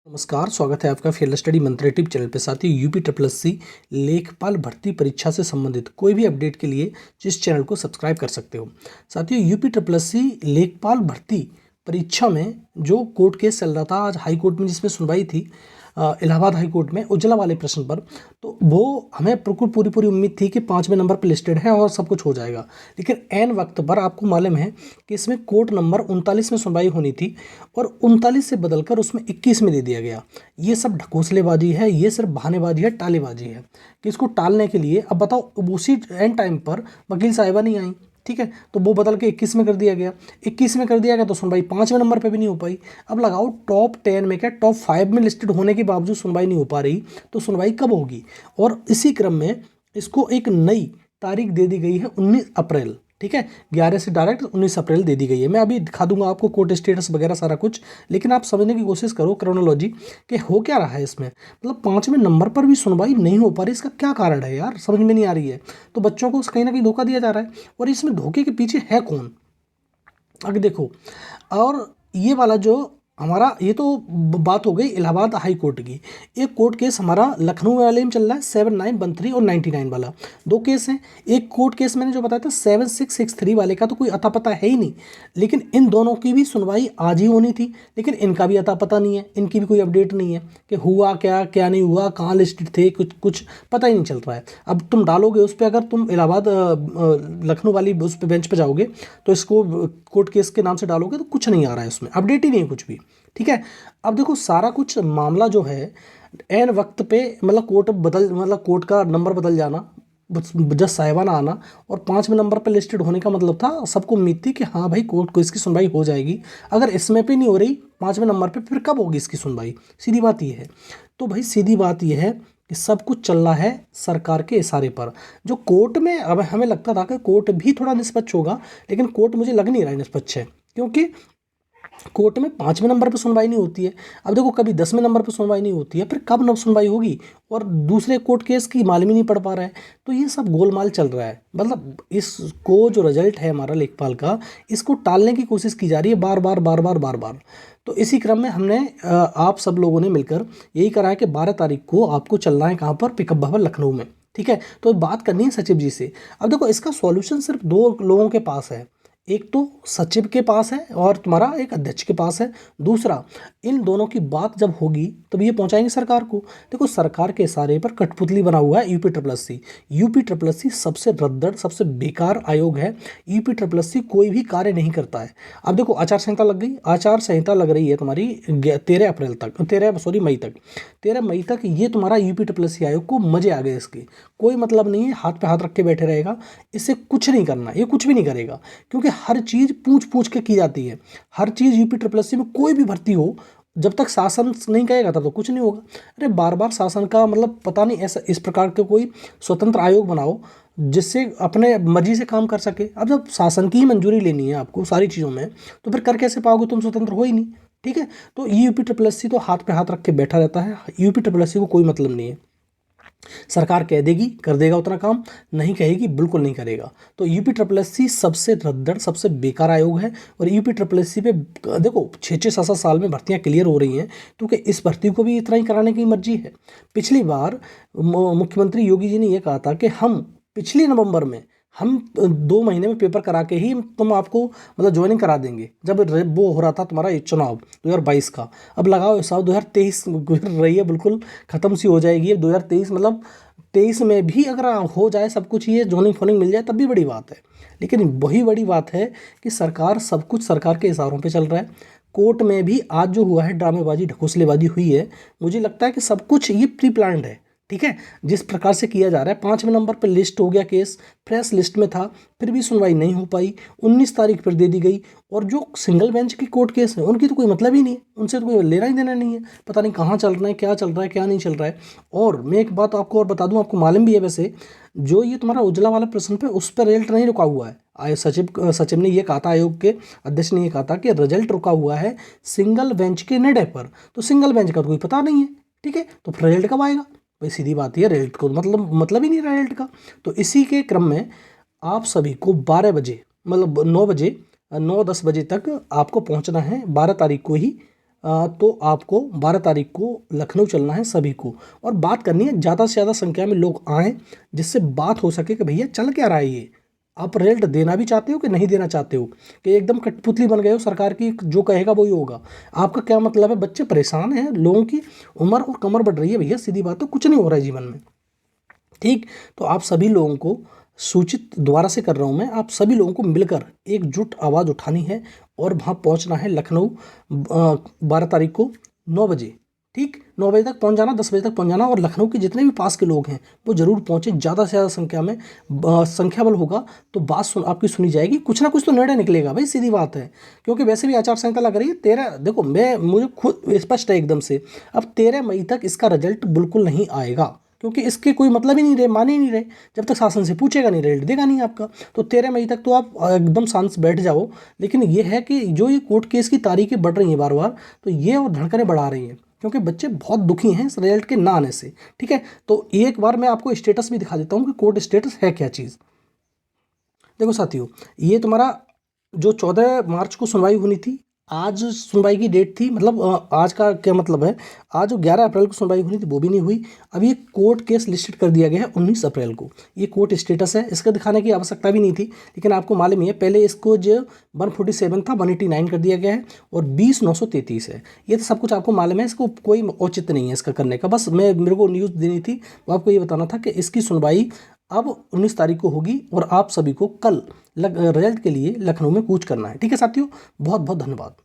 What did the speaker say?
नमस्कार, स्वागत है आपका फेयर स्टडी मंत्र यूट्यूब चैनल पे। साथियों, यूपी ट्रिपल एस सी लेखपाल भर्ती परीक्षा से संबंधित कोई भी अपडेट के लिए इस चैनल को सब्सक्राइब कर सकते हो। साथियों, यूपी ट्रिपल एस सी लेखपाल भर्ती परीक्षा में जो कोर्ट केस चल रहा था आज हाई कोर्ट में, जिसमें सुनवाई थी इलाहाबाद हाई कोर्ट में उज्ज्वला वाले प्रश्न पर, तो वो हमें बिल्कुल पूरी उम्मीद थी कि 5वें नंबर पर लिस्टेड है और सब कुछ हो जाएगा। लेकिन एन वक्त पर आपको मालूम है कि इसमें कोर्ट नंबर 39 में सुनवाई होनी थी और 39 से बदलकर उसमें 21 में दे दिया गया। ये सब ढकोसलेबाजी है, ये सिर्फ बहानेबाजी है, टालेबाजी है कि इसको टालने के लिए। अब बताओ, उसी एंड टाइम पर वकील साहिबा नहीं आई, ठीक है, तो वो बदल के 21 में कर दिया गया। 21 में कर दिया गया तो सुनवाई 5वें नंबर पे भी नहीं हो पाई। अब लगाओ, टॉप 10 में क्या टॉप 5 में लिस्टेड होने के बावजूद सुनवाई नहीं हो पा रही, तो सुनवाई कब होगी? और इसी क्रम में इसको एक नई तारीख दे दी गई है 19 अप्रैल, ठीक है, 11 से डायरेक्ट 19 अप्रैल दे दी गई है। मैं अभी दिखा दूंगा आपको कोर्ट स्टेटस वगैरह सारा कुछ, लेकिन आप समझने की कोशिश करो क्रोनोलॉजी कि हो क्या रहा है इसमें। मतलब 5वें नंबर पर भी सुनवाई नहीं हो पा रही, इसका क्या कारण है यार, समझ में नहीं आ रही है। तो बच्चों को कहीं ना कहीं धोखा दिया जा रहा है, और इसमें धोखे के पीछे है कौन? अगर देखो, और ये वाला जो हमारा, ये तो बात हो गई इलाहाबाद हाई कोर्ट की। एक कोर्ट केस हमारा लखनऊ वाले में चल रहा है, 7913 और 99 वाला, दो केस हैं। एक कोर्ट केस मैंने जो बताया था 7663 वाले का तो कोई अता पता है ही नहीं, लेकिन इन दोनों की भी सुनवाई आज ही होनी थी, लेकिन इनका भी अता पता नहीं है, इनकी भी कोई अपडेट नहीं है कि हुआ क्या क्या नहीं हुआ, कहाँ लिस्टेड थे, कुछ पता ही नहीं चल रहा है। अब तुम डालोगे उस पर, अगर तुम इलाहाबाद लखनऊ वाली उस पर बेंच पर जाओगे तो इसको कोर्ट केस के नाम से डालोगे तो कुछ नहीं आ रहा है, उसमें अपडेट ही नहीं है कुछ भी, ठीक है। अब देखो, सारा कुछ मामला जो है एन वक्त पे, मतलब कोर्ट का नंबर बदल जाना, जज साहिबाना आना, और 5वें नंबर पर लिस्टेड होने का मतलब था, सबको उम्मीद थी कि हाँ भाई कोर्ट को इसकी सुनवाई हो जाएगी। अगर इसमें पे नहीं हो रही 5वें नंबर पे, फिर कब होगी इसकी सुनवाई? सीधी बात ये है। तो भाई सीधी बात ये है कि सब कुछ चल रहा है सरकार के इशारे पर। जो कोर्ट में, अब हमें लगता था कि कोर्ट भी थोड़ा निष्पक्ष होगा, लेकिन कोर्ट मुझे लग नहीं रहा है निष्पक्ष है, क्योंकि कोर्ट में 5वें नंबर पर सुनवाई नहीं होती है। अब देखो, कभी 10वें नंबर पर सुनवाई नहीं होती है, फिर कब नब सुनवाई होगी? और दूसरे कोर्ट केस की मालूम ही नहीं पड़ पा रहा है। तो ये सब गोलमाल चल रहा है। मतलब इसको, जो रिजल्ट है हमारा लेखपाल का, इसको टालने की कोशिश की जा रही है बार बार। तो इसी क्रम में हमने आप सब लोगों ने मिलकर यही करा है कि 12 तारीख को आपको चलना है कहाँ पर? पिकअप भवन लखनऊ में, ठीक है। तो बात करनी है सचिव जी से। अब देखो, इसका सॉल्यूशन सिर्फ दो लोगों के पास है, एक तो सचिव के पास है और तुम्हारा एक अध्यक्ष के पास है। दूसरा, इन दोनों की बात जब होगी तब ये पहुंचाएंगे सरकार को। देखो, सरकार के इशारे पर कठपुतली बना हुआ है UP triple S C. UP triple S C सबसे रद्दड़, सबसे बेकार आयोग है। यूपी ट्रिपल एस सी कोई भी कार्य नहीं करता है। अब देखो, आचार संहिता लग गई, आचार संहिता लग रही है तुम्हारी 13 अप्रैल तक, मई तक, 13 मई तक। ये तुम्हारा यूपी ट्रिपल एस सी आयोग को मजे आ गए इसके, कोई मतलब नहीं है, हाथ पे हाथ रख के बैठे रहेगा। इससे कुछ नहीं करना, ये कुछ भी नहीं करेगा, क्योंकि हर चीज़ पूछ के की जाती है। हर चीज़ यूपी ट्रिपल एस सी में कोई भी भर्ती हो, जब तक शासन नहीं कहेगा तब तो कुछ नहीं होगा। अरे बार शासन का मतलब पता नहीं, ऐसा इस प्रकार के कोई स्वतंत्र आयोग बनाओ जिससे अपने मर्जी से काम कर सके। अब जब शासन की ही मंजूरी लेनी है आपको सारी चीज़ों में, तो फिर कर कैसे पाओगे? तुम स्वतंत्र हो ही नहीं, ठीक है। तो यूपी ट्रिपल एस सी तो हाथ पे हाथ रख के बैठा रहता है। यूपी ट्रिपल एस सी को कोई मतलब नहीं है। सरकार कह देगी कर देगा उतना काम, नहीं कहेगी बिल्कुल नहीं करेगा। तो यूपी ट्रिपल एस सी सबसे रद्दड़, सबसे बेकार आयोग है। और यूपी ट्रिपल एस सी पे देखो 6-7 साल में भर्तियां क्लियर हो रही हैं, क्योंकि इस भर्ती को भी इतना ही कराने की मर्जी है। पिछली बार मुख्यमंत्री योगी जी ने यह कहा था कि हम पिछले नवंबर में हम 2 महीने में पेपर करा के ही तुम आपको मतलब ज्वाइनिंग करा देंगे, जब वो हो रहा था तुम्हारा ये चुनाव 2022 का। अब लगाओ साल 2023 गुजर रही है, बिल्कुल ख़त्म सी हो जाएगी 2023। मतलब 23 में भी अगर हो जाए सब कुछ, ये ज्वाइनिंग फोनिंग मिल जाए, तब भी बड़ी बात है। लेकिन वही बड़ी बात है कि सरकार, सब कुछ सरकार के इशारों पर चल रहा है। कोर्ट में भी आज जो हुआ है, ड्रामेबाजी, ढकोसलेबाजी हुई है, मुझे लगता है कि सब कुछ ये प्री प्लान्ड है, ठीक है। जिस प्रकार से किया जा रहा है, 5वें नंबर पर लिस्ट हो गया केस, फ्रेश लिस्ट में था, फिर भी सुनवाई नहीं हो पाई, 19 तारीख पर दे दी गई। और जो सिंगल बेंच की कोर्ट केस है, उनकी तो कोई मतलब ही नहीं है, उनसे तो कोई लेना ही देना नहीं है। पता नहीं कहाँ चल रहा है, क्या चल रहा है, क्या नहीं चल रहा है। और मैं एक बात आपको और बता दूं, आपको मालूम भी है वैसे, जो ये तुम्हारा उज्ज्वला वाला प्रश्न पे, उस पर रिजल्ट नहीं रुका हुआ है। सचिव ने ये कहा था, आयोग के अध्यक्ष ने ये कहा था कि रिजल्ट रुका हुआ है सिंगल बेंच के निर्णय पर। तो सिंगल बेंच का तो कोई पता नहीं है, ठीक है, तो फिर रिजल्ट कब आएगा? भाई सीधी बात है, रिजल्ट को मतलब ही नहीं रहा रिजल्ट का। तो इसी के क्रम में आप सभी को 12 बजे, मतलब 9 बजे, 9-10 बजे तक आपको पहुंचना है 12 तारीख को ही तो आपको 12 तारीख को लखनऊ चलना है सभी को, और बात करनी है, ज़्यादा से ज़्यादा संख्या में लोग आएँ जिससे बात हो सके कि भैया चल क्या रहा है ये, आप रिजल्ट देना भी चाहते हो कि नहीं देना चाहते हो, कि एकदम कठपुतली बन गए हो सरकार की, जो कहेगा वही होगा। आपका क्या मतलब है, बच्चे परेशान हैं, लोगों की उम्र और कमर बढ़ रही है भैया, सीधी बात है, कुछ नहीं हो रहा है जीवन में। ठीक, तो आप सभी लोगों को सूचित दोबारा से कर रहा हूँ मैं, आप सभी लोगों को मिलकर एकजुट आवाज़ उठानी है और वहाँ पहुँचना है लखनऊ 12 तारीख को 9 बजे। ठीक, 9 बजे तक पहुँच जाना, 10 बजे तक पहुँच जाना, और लखनऊ के जितने भी पास के लोग हैं वो ज़रूर पहुँचे, ज़्यादा से ज़्यादा संख्या में संख्या बल होगा तो बात आपकी सुनी जाएगी, कुछ ना कुछ तो निर्णय निकलेगा भाई, सीधी बात है। क्योंकि वैसे भी आचार संहिता लग रही है 13, देखो मुझे खुद स्पष्ट है एकदम से, अब 13 मई तक इसका रिजल्ट बिल्कुल नहीं आएगा, क्योंकि इसके कोई मतलब ही नहीं रहे, मान ही नहीं रहे, जब तक शासन से पूछेगा नहीं रिजल्ट देगा नहीं आपका। तो 13 मई तक तो आप एकदम शांत से बैठ जाओ। लेकिन ये है कि जो ये कोर्ट केस की तारीखें बढ़ रही हैं बार बार, तो ये और धड़कनें बढ़ा रही हैं, क्योंकि बच्चे बहुत दुखी हैं इस रिजल्ट के ना आने से। ठीक है, तो एक बार मैं आपको स्टेटस भी दिखा देता हूँ कि कोर्ट स्टेटस है क्या चीज़। देखो साथियों, ये तुम्हारा जो 14 मार्च को सुनवाई होनी थी, आज सुनवाई की डेट थी, मतलब आज का क्या मतलब है, आज 11 अप्रैल को सुनवाई होनी थी, वो भी नहीं हुई। अब ये कोर्ट केस लिस्टेड कर दिया गया है 19 अप्रैल को, ये कोर्ट स्टेटस है, इसका दिखाने की आवश्यकता भी नहीं थी। लेकिन आपको मालूम ही है, पहले इसको जो 147 था 189 कर दिया गया है, और 20,933 है। ये तो सब कुछ आपको मालूम है, इसको कोई औचित्य नहीं है इसका करने का, बस मेरे को न्यूज़ देनी थी, वो आपको ये बताना था कि इसकी सुनवाई अब 19 तारीख को होगी, और आप सभी को कल रिजल्ट के लिए लखनऊ में कूच करना है। ठीक है साथियों, बहुत बहुत धन्यवाद।